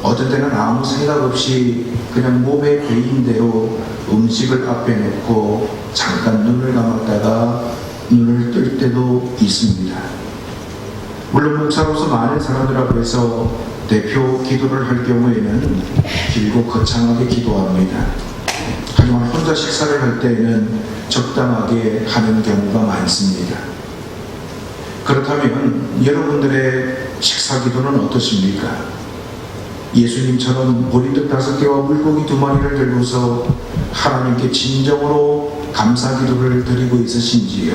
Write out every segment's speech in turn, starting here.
어떤 때는 아무 생각 없이 그냥 몸에 배인 대로 음식을 앞에 놓고 잠깐 눈을 감았다가 눈을 뜰 때도 있습니다. 물론 목사로서 많은 사람들 앞에서 대표 기도를 할 경우에는 길고 거창하게 기도합니다. 하지만 혼자 식사를 할 때에는 적당하게 하는 경우가 많습니다. 그렇다면 여러분들의 식사 기도는 어떠십니까? 예수님처럼 보리떡 5개와 물고기 2마리를 들고서 하나님께 진정으로 감사 기도를 드리고 있으신지요?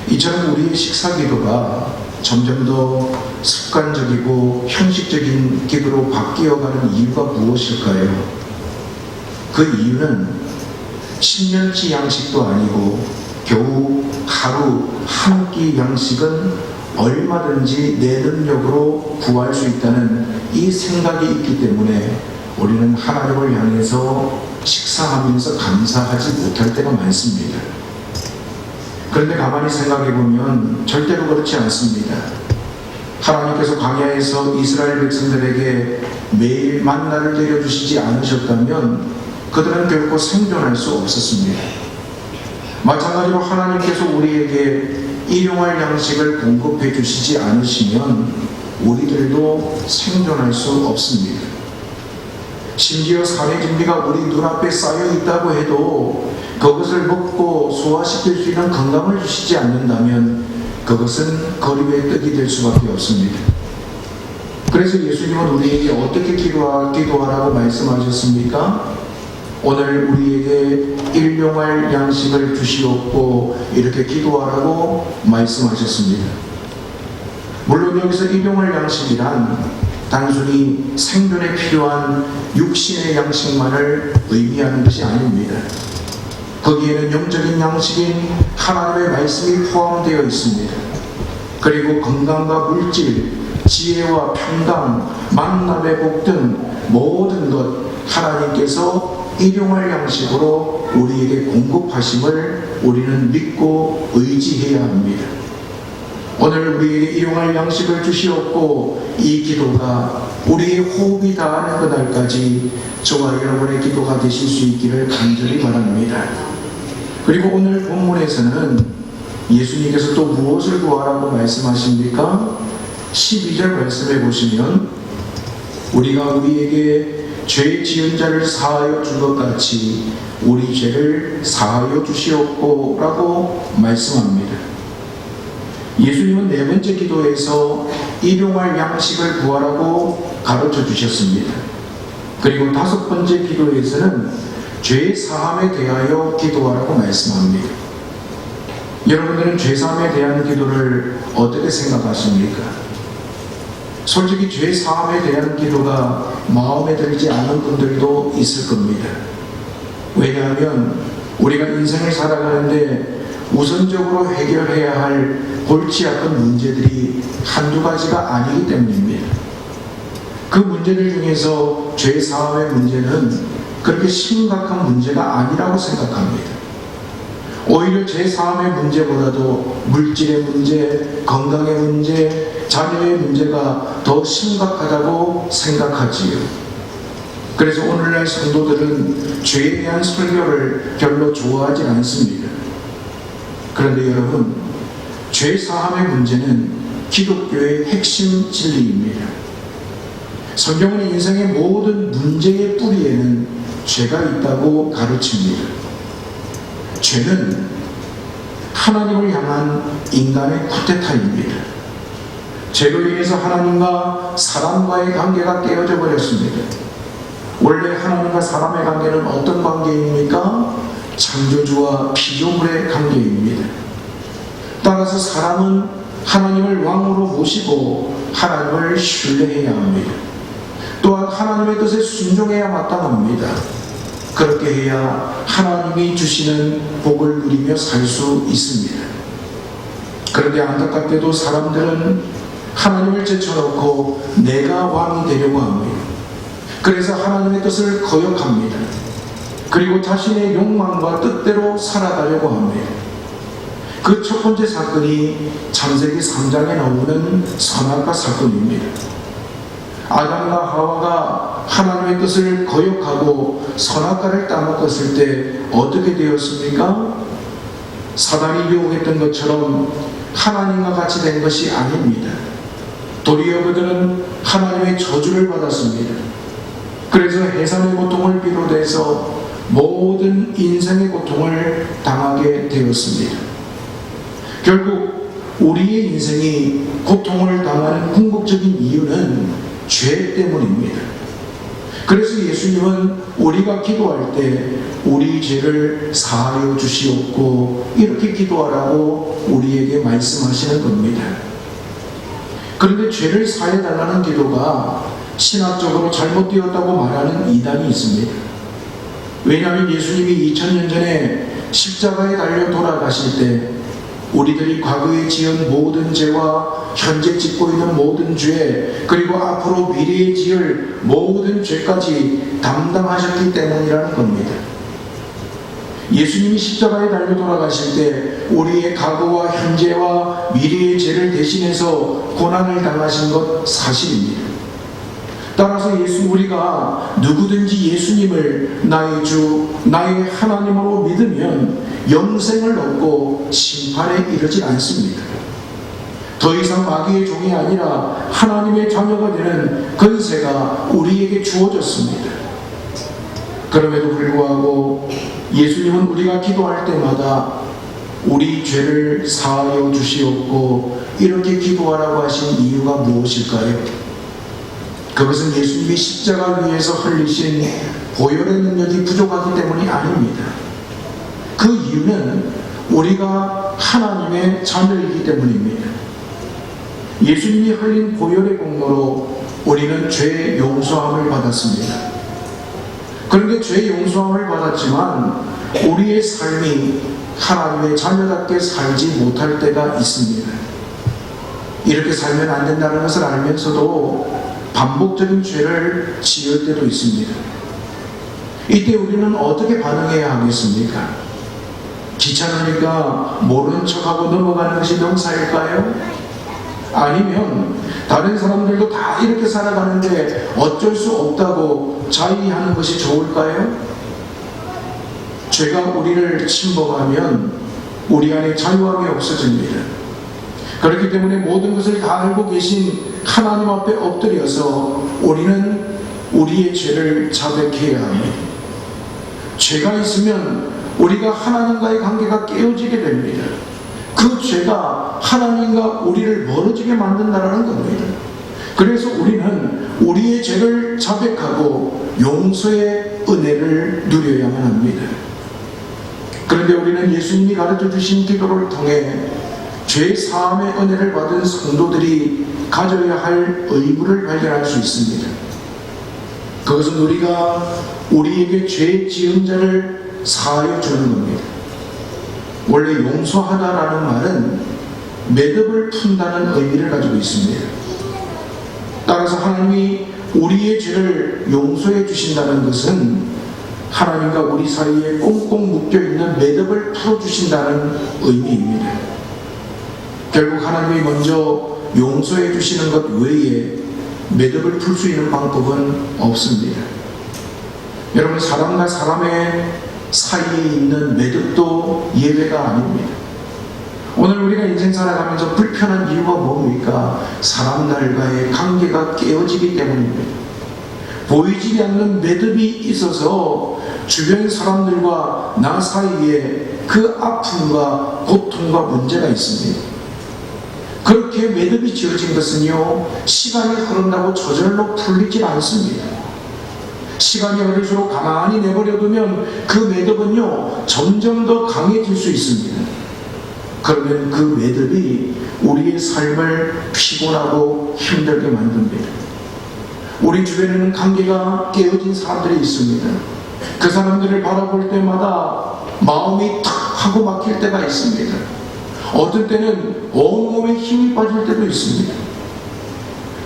이처럼 우리의 식사 기도가 점점 더 습관적이고 형식적인 기도로 바뀌어가는 이유가 무엇일까요? 그 이유는 10년치 양식도 아니고 겨우 하루 한 끼 양식은 얼마든지 내 능력으로 구할 수 있다는 이 생각이 있기 때문에 우리는 하나님을 향해서 식사하면서 감사하지 못할 때가 많습니다. 그런데 가만히 생각해보면 절대로 그렇지 않습니다. 하나님께서 광야에서 이스라엘 백성들에게 매일 만나를 내려주시지 않으셨다면 그들은 결코 생존할 수 없었습니다. 마찬가지로 하나님께서 우리에게 일용할 양식을 공급해 주시지 않으시면 우리들도 생존할 수 없습니다. 심지어 산의 진미가 우리 눈앞에 쌓여 있다고 해도 그것을 먹고 소화시킬 수 있는 건강을 주시지 않는다면 그것은 거리의 떡이 될 수밖에 없습니다. 그래서 예수님은 우리에게 어떻게 기도하라고 말씀하셨습니까? 오늘 우리에게 일용할 양식을 주시옵고 이렇게 기도하라고 말씀하셨습니다. 물론 여기서 일용할 양식이란 단순히 생존에 필요한 육신의 양식만을 의미하는 것이 아닙니다. 거기에는 영적인 양식인 하나님의 말씀이 포함되어 있습니다. 그리고 건강과 물질, 지혜와 평강, 만남의 복 등 모든 것 하나님께서 일용할 양식으로 우리에게 공급하심을 우리는 믿고 의지해야 합니다. 오늘 우리에게 일용할 양식을 주시옵고 이 기도가 우리의 호흡이 닿는 그날까지 저와 여러분의 기도가 되실 수 있기를 간절히 바랍니다. 그리고 오늘 본문에서는 예수님께서 또 무엇을 구하라고 말씀하십니까? 12절 말씀해 보시면 우리가 우리에게 죄 지은 자를 사하여 준 것 같이 우리 죄를 사하여 주시옵고 라고 말씀합니다. 예수님은 4번째 기도에서 일용할 양식을 구하라고 가르쳐 주셨습니다. 그리고 5번째 기도에서는 죄 사함에 대하여 기도하라고 말씀합니다. 여러분들은 죄 사함에 대한 기도를 어떻게 생각하십니까? 솔직히 죄 사함에 대한 기도가 마음에 들지 않는 분들도 있을 겁니다. 왜냐하면 우리가 인생을 살아가는데 우선적으로 해결해야 할 골치 아픈 문제들이 한두 가지가 아니기 때문입니다. 그 문제들 중에서 죄 사함의 문제는 그렇게 심각한 문제가 아니라고 생각합니다. 오히려 죄 사함의 문제보다도 물질의 문제, 건강의 문제, 자녀의 문제가 더 심각하다고 생각하지요. 그래서 오늘날 성도들은 죄에 대한 설교를 별로 좋아하지 않습니다. 그런데 여러분, 죄 사함의 문제는 기독교의 핵심 진리입니다. 성경은 인생의 모든 문제의 뿌리에는 죄가 있다고 가르칩니다. 죄는 하나님을 향한 인간의 쿠데타입니다. 죄로 인해서 하나님과 사람과의 관계가 깨어져 버렸습니다. 원래 하나님과 사람의 관계는 어떤 관계입니까? 창조주와 피조물의 관계입니다. 따라서 사람은 하나님을 왕으로 모시고 하나님을 신뢰해야 합니다. 또한 하나님의 뜻에 순종해야 마땅합니다. 그렇게 해야 하나님이 주시는 복을 누리며 살 수 있습니다. 그런데 안타깝게도 사람들은 하나님을 제쳐놓고 내가 왕이 되려고 합니다. 그래서 하나님의 뜻을 거역합니다. 그리고 자신의 욕망과 뜻대로 살아가려고 합니다. 그 첫 번째 사건이 창세기 3장에 나오는 선악과 사건입니다. 아담과 하와가 하나님의 뜻을 거역하고 선악과를 따먹었을 때 어떻게 되었습니까? 사단이 유혹했던 것처럼 하나님과 같이 된 것이 아닙니다. 도리어 그들은 하나님의 저주를 받았습니다. 그래서 해산의 고통을 비롯해서 모든 인생의 고통을 당하게 되었습니다. 결국 우리의 인생이 고통을 당하는 궁극적인 이유는 죄 때문입니다. 그래서 예수님은 우리가 기도할 때 우리 죄를 사하여 주시옵고 이렇게 기도하라고 우리에게 말씀하시는 겁니다. 그런데 죄를 사해 달라는 기도가 신학적으로 잘못되었다고 말하는 이단이 있습니다. 왜냐하면 예수님이 2000년 전에 십자가에 달려 돌아가실 때 우리들이 과거에 지은 모든 죄와 현재 짓고 있는 모든 죄, 그리고 앞으로 미래에 지을 모든 죄까지 담당하셨기 때문이라는 겁니다. 예수님이 십자가에 달려 돌아가실 때 우리의 과거와 현재와 미래의 죄를 대신해서 고난을 당하신 것 사실입니다. 따라서 우리가 누구든지 예수님을 나의 주, 나의 하나님으로 믿으면 영생을 얻고 심판에 이르지 않습니다. 더 이상 마귀의 종이 아니라 하나님의 자녀가 되는 권세가 우리에게 주어졌습니다. 그럼에도 불구하고 예수님은 우리가 기도할 때마다 우리 죄를 사하여 주시옵고 이렇게 기도하라고 하신 이유가 무엇일까요? 그것은 예수님이 십자가 위에서 흘리신 보혈의 능력이 부족하기 때문이 아닙니다. 그 이유는 우리가 하나님의 자녀이기 때문입니다. 예수님이 흘린 보혈의 공로로 우리는 죄의 용서함을 받았습니다. 그런데 죄의 용서함을 받았지만 우리의 삶이 하나님의 자녀답게 살지 못할 때가 있습니다. 이렇게 살면 안 된다는 것을 알면서도 반복적인 죄를 지을 때도 있습니다. 이때 우리는 어떻게 반응해야 하겠습니까? 귀찮으니까 모른 척하고 넘어가는 것이 명사일까요? 아니면 다른 사람들도 다 이렇게 살아가는데 어쩔 수 없다고 자의하는 것이 좋을까요? 죄가 우리를 침범하면 우리 안에 자유함이 없어집니다. 그렇기 때문에 모든 것을 다 알고 계신 하나님 앞에 엎드려서 우리는 우리의 죄를 자백해야 합니다. 죄가 있으면 우리가 하나님과의 관계가 깨어지게 됩니다. 그 죄가 하나님과 우리를 멀어지게 만든다는 겁니다. 그래서 우리는 우리의 죄를 자백하고 용서의 은혜를 누려야만 합니다. 그런데 우리는 예수님이 가르쳐 주신 기도를 통해 죄 사함의 은혜를 받은 성도들이 가져야 할 의무를 발견할 수 있습니다. 그것은 우리가 우리에게 죄 지은 자를 사하여 주는 겁니다. 원래 용서하다라는 말은 매듭을 푼다는 의미를 가지고 있습니다. 따라서 하나님이 우리의 죄를 용서해 주신다는 것은 하나님과 우리 사이에 꽁꽁 묶여있는 매듭을 풀어주신다는 의미입니다. 결국 하나님이 먼저 용서해 주시는 것 외에 매듭을 풀 수 있는 방법은 없습니다. 여러분, 사람과 사람의 사이에 있는 매듭도 예외가 아닙니다. 오늘 우리가 인생 살아가면서 불편한 이유가 뭡니까? 사람들과의 관계가 깨어지기 때문입니다. 보이지 않는 매듭이 있어서 주변 사람들과 나 사이에 그 아픔과 고통과 문제가 있습니다. 그렇게 매듭이 지어진 것은요, 시간이 흐른다고 저절로 풀리지 않습니다. 시간이 흐를수록 가만히 내버려두면 그 매듭은요, 점점 더 강해질 수 있습니다. 그러면 그 매듭이 우리의 삶을 피곤하고 힘들게 만듭니다. 우리 주변에는 관계가 깨어진 사람들이 있습니다. 그 사람들을 바라볼 때마다 마음이 탁 하고 막힐 때가 있습니다. 어떤 때는 온몸에 힘이 빠질 때도 있습니다.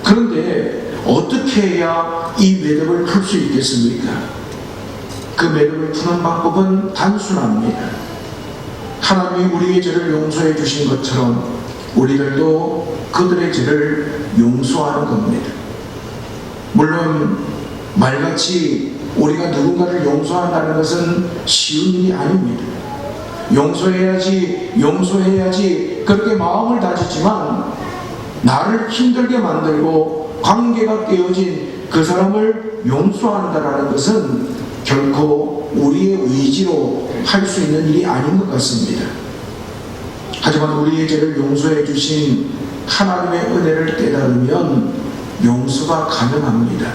그런데 어떻게 해야 이 매듭을 풀 수 있겠습니까? 그 매듭을 푸는 방법은 단순합니다. 하나님이 우리의 죄를 용서해 주신 것처럼 우리들도 그들의 죄를 용서하는 겁니다. 물론 말같이 우리가 누군가를 용서한다는 것은 쉬운 일이 아닙니다. 용서해야지 그렇게 마음을 다지지만 나를 힘들게 만들고 관계가 깨어진 그 사람을 용서한다는 것은 결코 우리의 의지로 할 수 있는 일이 아닌 것 같습니다. 하지만 우리의 죄를 용서해 주신 하나님의 은혜를 깨달으면 용서가 가능합니다.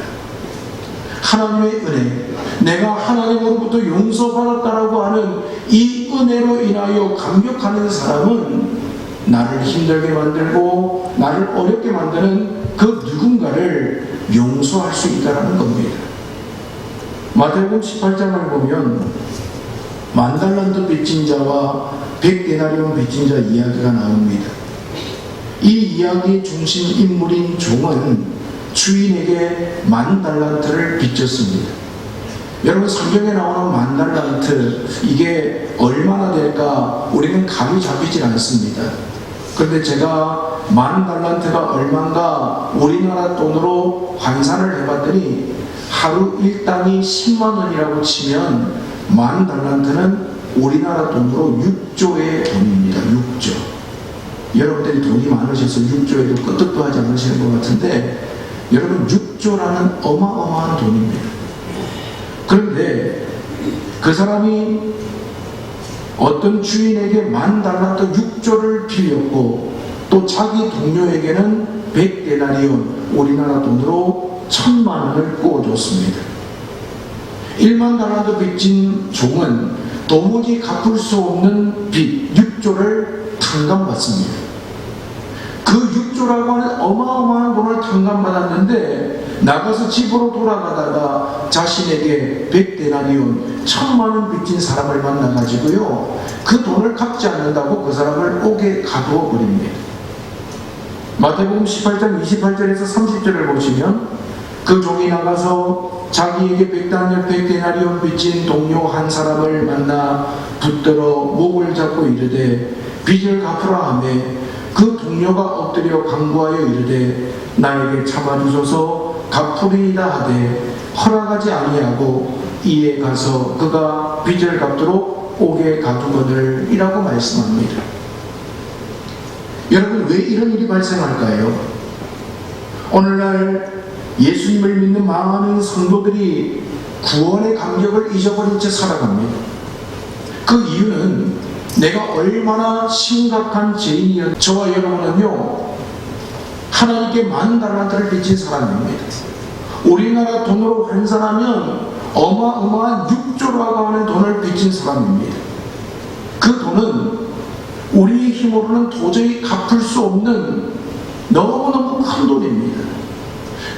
하나님의 은혜, 내가 하나님으로부터 용서받았다라고 하는 이 은혜로 인하여 감격하는 사람은 나를 힘들게 만들고 나를 어렵게 만드는 그 누군가를 용서할 수 있다는 겁니다. 마태복음 18장을 보면 만달란트 빚진 자와 100데나리온 빚진 자 이야기가 나옵니다. 이 이야기의 중심 인물인 종은 주인에게 10,000달란트를 빚졌습니다. 여러분, 성경에 나오는 10,000달란트, 이게 얼마나 될까 우리는 감이 잡히질 않습니다. 그런데 제가 10,000달란트가 얼마인가 우리나라 돈으로 환산을 해봤더니 하루 일당이 10만 원이라고 치면 10,000달란트는 우리나라 돈으로 6조의 돈입니다. 6조. 여러분들이 돈이 많으셔서 6조에도 끄떡도 하지 않으시는 것 같은데, 여러분, 6조라는 어마어마한 돈입니다. 그런데 그 사람이 어떤 주인에게 10,000달란트 6조를 빌렸고, 또 자기 동료에게는 100데나리온, 우리나라 돈으로 1,000만 원을 구워줬습니다. 1만 달란트 빚진 종은 도무지 갚을 수 없는 빚 6조를 탕감받습니다. 그 6조라고 하는 어마어마한 돈을 탕감받았는데 나가서 집으로 돌아가다가 자신에게 100데나리온 1,000만 원 빚진 사람을 만나가지고요, 그 돈을 갚지 않는다고 그 사람을 옥에 가두어 버립니다. 마태복음 18장 28절에서 30절을 보시면 그 종이 나가서 자기에게 100데나리온 빚진 동료 한 사람을 만나 붙들어 목을 잡고 이르되 빚을 갚으라 하매 그 동료가 엎드려 간구하여 이르되 나에게 참아주소서 갚으리이다 하되 허락하지 아니하고 이에 가서 그가 빚을 갚도록 옥에 가두거늘 이라고 말씀합니다. 여러분, 왜 이런 일이 발생할까요? 오늘날 예수님을 믿는 많은 성도들이 구원의 감격을 잊어버린 채 살아갑니다. 그 이유는 내가 얼마나 심각한 죄인이었. 저와 여러분은요, 하나님께 10,000달란트를 빚진 사람입니다. 우리나라 돈으로 환산하면 어마어마한 6조라고 하는 돈을 빚진 사람입니다. 그 돈은 우리의 힘으로는 도저히 갚을 수 없는 너무너무 큰 돈입니다.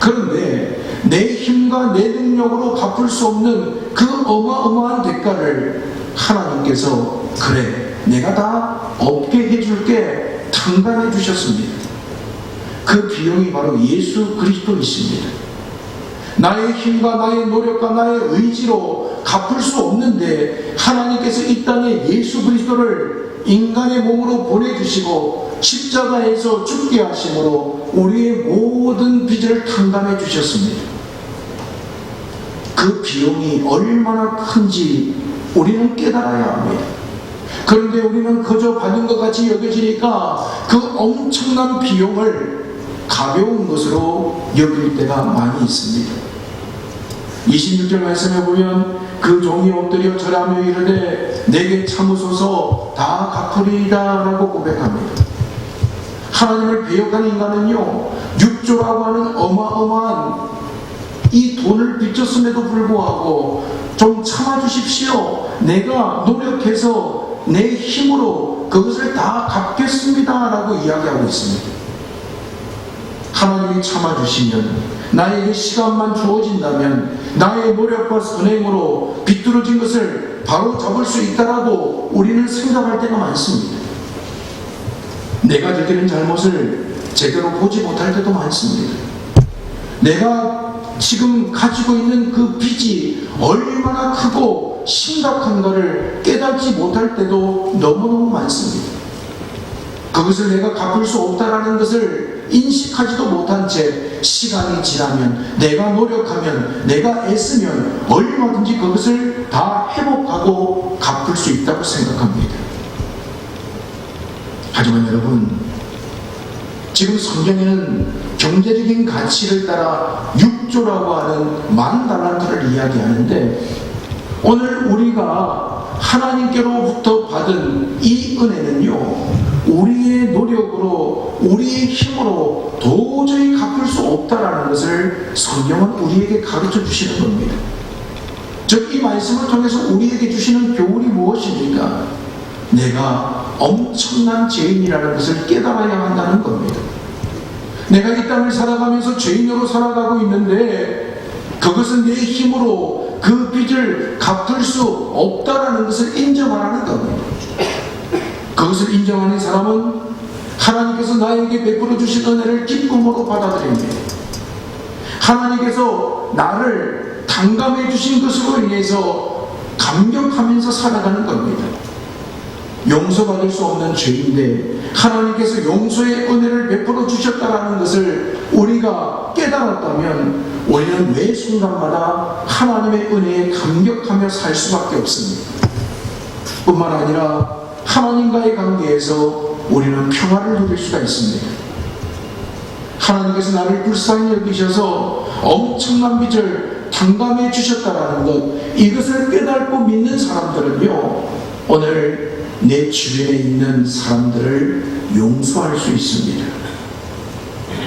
그런데 내 힘과 내 능력으로 갚을 수 없는 그 어마어마한 대가를 하나님께서 그래, 내가 다 없게 해줄게 탕감해 주셨습니다. 그 비용이 바로 예수 그리스도이십니다. 나의 힘과 나의 노력과 나의 의지로 갚을 수 없는데 하나님께서 이 땅에 예수 그리스도를 인간의 몸으로 보내주시고 십자가에서 죽게 하심으로 우리의 모든 빚을 탕감해 주셨습니다. 그 비용이 얼마나 큰지 우리는 깨달아야 합니다. 그런데 우리는 그저 받은 것 같이 여겨지니까 그 엄청난 비용을 가벼운 것으로 여길 때가 많이 있습니다. 26절 말씀에 보면 그 종이 엎드려 절하며 이르되 내게 참으소서 다 갚으리이다 라고 고백합니다. 하나님을 배역한 인간은요, 6조라고 하는 어마어마한 이 돈을 빚졌음에도 불구하고 좀 참아주십시오, 내가 노력해서 내 힘으로 그것을 다 갚겠습니다 라고 이야기하고 있습니다. 하나님이 참아주시면, 나에게 시간만 주어진다면 나의 노력과 선행으로 비뚤어진 것을 바로 잡을 수 있다라고 우리는 생각할 때가 많습니다. 내가 저지른 잘못을 제대로 보지 못할 때도 많습니다. 내가 지금 가지고 있는 그 빚이 얼마나 크고 심각한가를 깨닫지 못할 때도 너무너무 많습니다. 그것을 내가 갚을 수 없다라는 것을 인식하지도 못한 채 시간이 지나면, 내가 노력하면, 내가 애쓰면 얼마든지 그것을 다 회복하고 갚을 수 있다고 생각합니다. 하지만 여러분, 지금 성경에는 경제적인 가치를 따라 6조라고 하는 10,000달란트를 이야기하는데, 오늘 우리가 하나님께로부터 받은 이 은혜는요, 우리의 노력으로, 우리의 힘으로 도저히 갚을 수 없다라는 것을 성경은 우리에게 가르쳐 주시는 겁니다. 즉, 이 말씀을 통해서 우리에게 주시는 교훈이 무엇입니까? 내가 엄청난 죄인이라는 것을 깨달아야 한다는 겁니다. 내가 이 땅을 살아가면서 죄인으로 살아가고 있는데, 그것은 내 힘으로 그 빚을 갚을 수 없다라는 것을 인정하라는 겁니다. 그것을 인정하는 사람은 하나님께서 나에게 베풀어 주신 은혜를 기쁨으로 받아들입니다. 하나님께서 나를 탕감해 주신 것으로 인해서 감격하면서 살아가는 겁니다. 용서받을 수 없는 죄인데 하나님께서 용서의 은혜를 베풀어 주셨다는 것을 우리가 깨달았다면, 우리는 매 순간마다 하나님의 은혜에 감격하며 살 수밖에 없습니다. 뿐만 아니라 하나님과의 관계에서 우리는 평화를 누릴 수가 있습니다. 하나님께서 나를 불쌍히 여기셔서 엄청난 빚을 탕감해 주셨다라는 것, 이것을 깨닫고 믿는 사람들은요, 오늘 내 주변에 있는 사람들을 용서할 수 있습니다.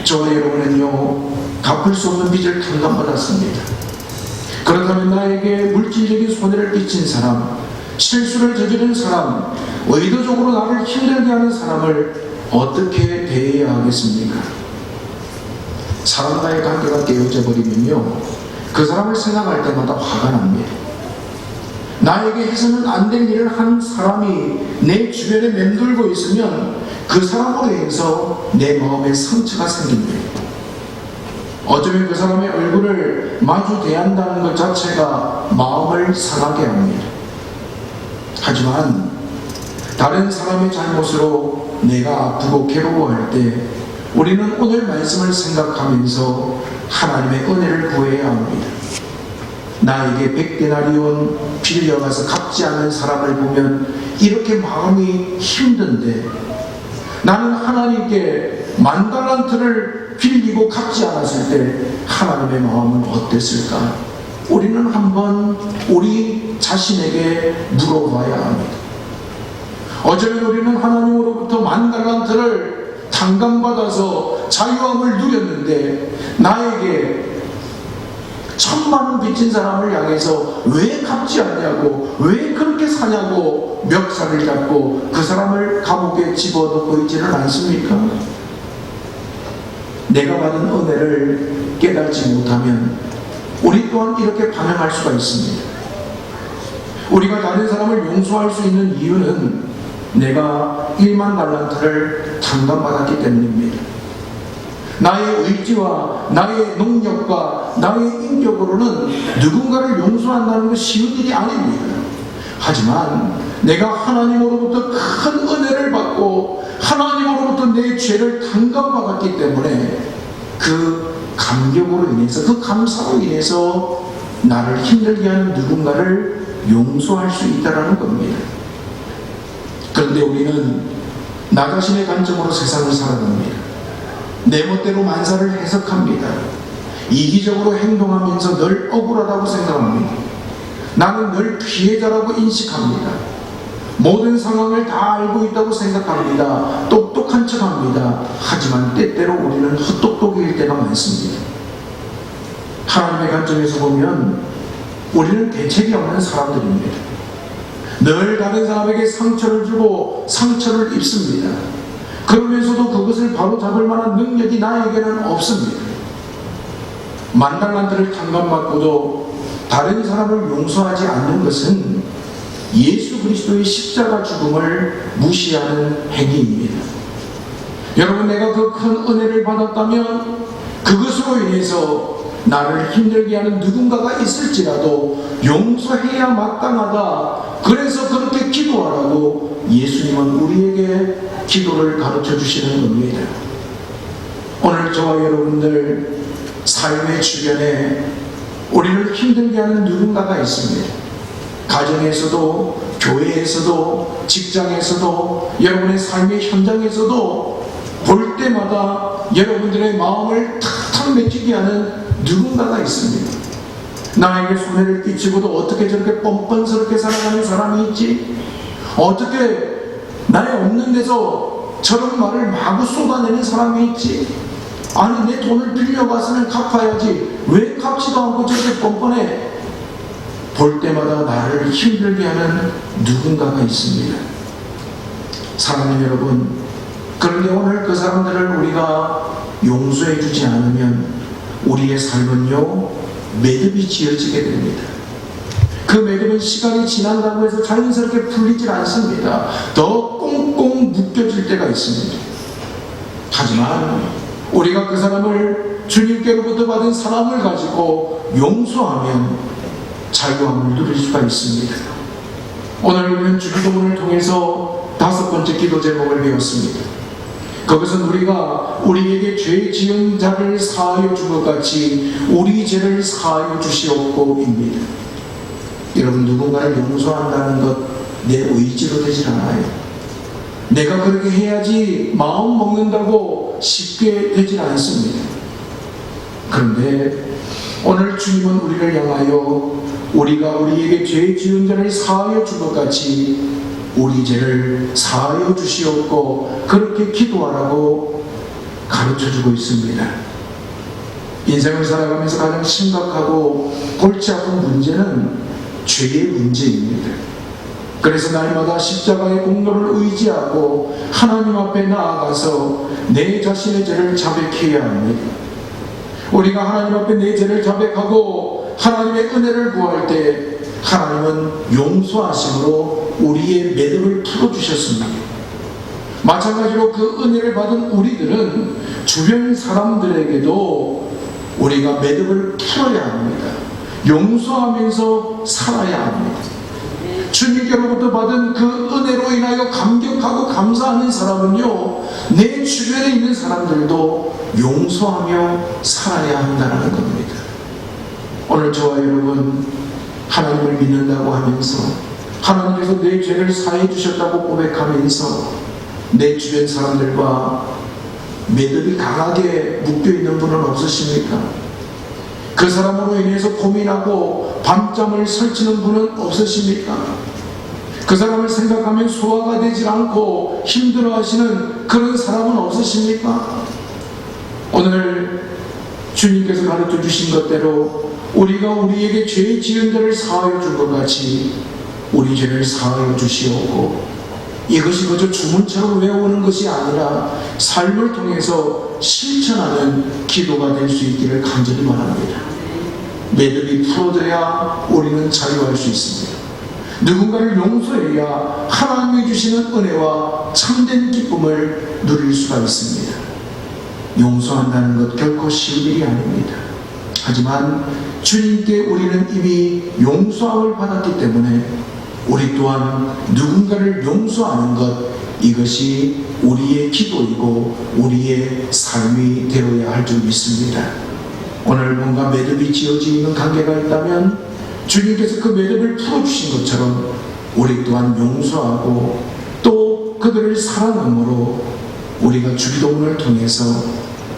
저와 여러분은요, 갚을 수 없는 빚을 탕감받았습니다. 그렇다면 나에게 물질적인 손해를 끼친 사람, 실수를 저지른 사람, 의도적으로 나를 힘들게 하는 사람을 어떻게 대해야 하겠습니까? 사람과의 관계가 깨어져 버리면요, 그 사람을 생각할 때마다 화가 납니다. 나에게 해서는 안 될 일을 한 사람이 내 주변에 맴돌고 있으면 그 사람으로 인해서 내 마음에 상처가 생깁니다. 어쩌면 그 사람의 얼굴을 마주 대한다는 것 자체가 마음을 상하게 합니다. 하지만 다른 사람의 잘못으로 내가 아프고 괴로워할 때 우리는 오늘 말씀을 생각하면서 하나님의 은혜를 구해야 합니다. 나에게 100데나리온 빌려가서 갚지 않는 사람을 보면 이렇게 마음이 힘든데, 나는 하나님께 10,000달란트를 빌리고 갚지 않았을 때 하나님의 마음은 어땠을까? 우리는 한번 우리 자신에게 물어봐야 합니다. 어쩌면 우리는 하나님으로부터 10,000달란트를 탕감받아서 자유함을 누렸는데, 나에게 1,000,000원 빚진 사람을 향해서 왜 갚지 않냐고, 왜 그렇게 사냐고 멱살을 잡고 그 사람을 감옥에 집어넣고 있지는 않습니까? 내가 받은 은혜를 깨닫지 못하면 우리 또한 이렇게 반응할 수가 있습니다. 우리가 다른 사람을 용서할 수 있는 이유는 내가 10,000,000달란트를 탕감받았기 때문입니다. 나의 의지와 나의 능력과 나의 인격으로는 누군가를 용서한다는 것이 쉬운 일이 아닙니다. 하지만 내가 하나님으로부터 큰 은혜를 받고 하나님으로부터 내 죄를 탕감받았기 때문에 그 감격으로 인해서, 그 감사로 인해서 나를 힘들게 하는 누군가를 용서할 수 있다는 겁니다. 그런데 우리는 나 자신의 관점으로 세상을 살아갑니다. 내 멋대로 만사를 해석합니다. 이기적으로 행동하면서 늘 억울하다고 생각합니다. 나는 늘 피해자라고 인식합니다. 모든 상황을 다 알고 있다고 생각합니다. 똑똑한 척합니다. 하지만 때때로 우리는 헛똑똑일 때가 많습니다. 하나님의 관점에서 보면 우리는 대책이 없는 사람들입니다. 늘 다른 사람에게 상처를 주고 상처를 입습니다. 그러면서도 그것을 바로 잡을 만한 능력이 나에게는 없습니다. 10,000달란트를 탕감받고도 다른 사람을 용서하지 않는 것은 예수 그리스도의 십자가 죽음을 무시하는 행위입니다. 여러분, 내가 그 큰 은혜를 받았다면 그것으로 인해서 나를 힘들게 하는 누군가가 있을지라도 용서해야 마땅하다, 그래서 그렇게 기도하라고 예수님은 우리에게 기도를 가르쳐 주시는 겁니다. 오늘 저와 여러분들 삶의 주변에 우리를 힘들게 하는 누군가가 있습니다. 가정에서도, 교회에서도, 직장에서도, 여러분의 삶의 현장에서도 볼 때마다 여러분들의 마음을 탁탁 맺히게 하는 누군가가 있습니다. 나에게 손해를 끼치고도 어떻게 저렇게 뻔뻔스럽게 살아가는 사람이 있지? 어떻게 나의 없는 데서 저런 말을 마구 쏟아내는 사람이 있지? 아니, 내 돈을 빌려가서는 갚아야지 왜 갚지도 않고 저렇게 뻔뻔해? 볼 때마다 나를 힘들게 하는 누군가가 있습니다. 사랑하는 여러분, 그런데 오늘 그 사람들을 우리가 용서해 주지 않으면 우리의 삶은요, 매듭이 지어지게 됩니다. 그 매듭은 시간이 지난다고 해서 자연스럽게 풀리질 않습니다. 더 꽁꽁 묶여질 때가 있습니다. 하지만 우리가 그 사람을 주님께로부터 받은 사랑을 가지고 용서하면 자유함을 누릴 수가 있습니다. 오늘 우리는 주기도문을 통해서 5번째 기도 제목을 배웠습니다. 그것은 우리가 우리에게 죄 지은 자를 사하여 준 것 같이 우리 죄를 사하여 주시옵고입니다. 여러분, 누군가를 용서한다는 것 내 의지로 되질 않아요. 내가 그렇게 해야지 마음 먹는다고 쉽게 되질 않습니다. 그런데 오늘 주님은 우리를 향하여 우리가 우리에게 죄 지은 자를 사하여 준 것 같이 우리 죄를 사하여 주시옵고 그렇게 기도하라고 가르쳐주고 있습니다. 인생을 살아가면서 가장 심각하고 골치 아픈 문제는 죄의 문제입니다. 그래서 날마다 십자가의 공로를 의지하고 하나님 앞에 나아가서 내 자신의 죄를 자백해야 합니다. 우리가 하나님 앞에 내 죄를 자백하고 하나님의 은혜를 구할 때 하나님은 용서하심으로 우리의 매듭을 풀어주셨습니다. 마찬가지로 그 은혜를 받은 우리들은 주변 사람들에게도 우리가 매듭을 풀어야 합니다. 용서하면서 살아야 합니다. 주님께로부터 받은 그 은혜로 인하여 감격하고 감사하는 사람은요, 내 주변에 있는 사람들도 용서하며 살아야 한다는 겁니다. 오늘 저와 여러분, 하나님을 믿는다고 하면서 하나님께서 내 죄를 사해 주셨다고 고백하면서 내 주변 사람들과 매듭이 강하게 묶여있는 분은 없으십니까? 그 사람으로 인해서 고민하고 밤잠을 설치는 분은 없으십니까? 그 사람을 생각하면 소화가 되지 않고 힘들어하시는 그런 사람은 없으십니까? 오늘 주님께서 가르쳐 주신 것대로 우리가 우리에게 죄 지은 자를 사하여 준 것 같이 우리 죄를 사하여 주시옵고, 이것이 그저 주문처럼 외우는 것이 아니라 삶을 통해서 실천하는 기도가 될 수 있기를 간절히 바랍니다. 매듭이 풀어져야 우리는 자유할 수 있습니다. 누군가를 용서해야 하나님이 주시는 은혜와 참된 기쁨을 누릴 수가 있습니다. 용서한다는 것 결코 쉬운 일이 아닙니다. 하지만 주님께 우리는 이미 용서함을 받았기 때문에 우리 또한 누군가를 용서하는 것, 이것이 우리의 기도이고 우리의 삶이 되어야 할 줄 믿습니다. 오늘 뭔가 매듭이 지어져 있는 관계가 있다면 주님께서 그 매듭을 풀어주신 것처럼 우리 또한 용서하고 또 그들을 사랑함으로 우리가 주기도문을 통해서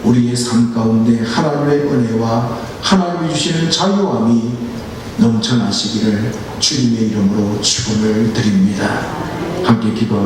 우리의 삶 가운데 하나님의 은혜와 하나님이 주시는 자유함이 넘쳐나시기를 주님의 이름으로 축원을 드립니다. 함께 기도하겠습니다.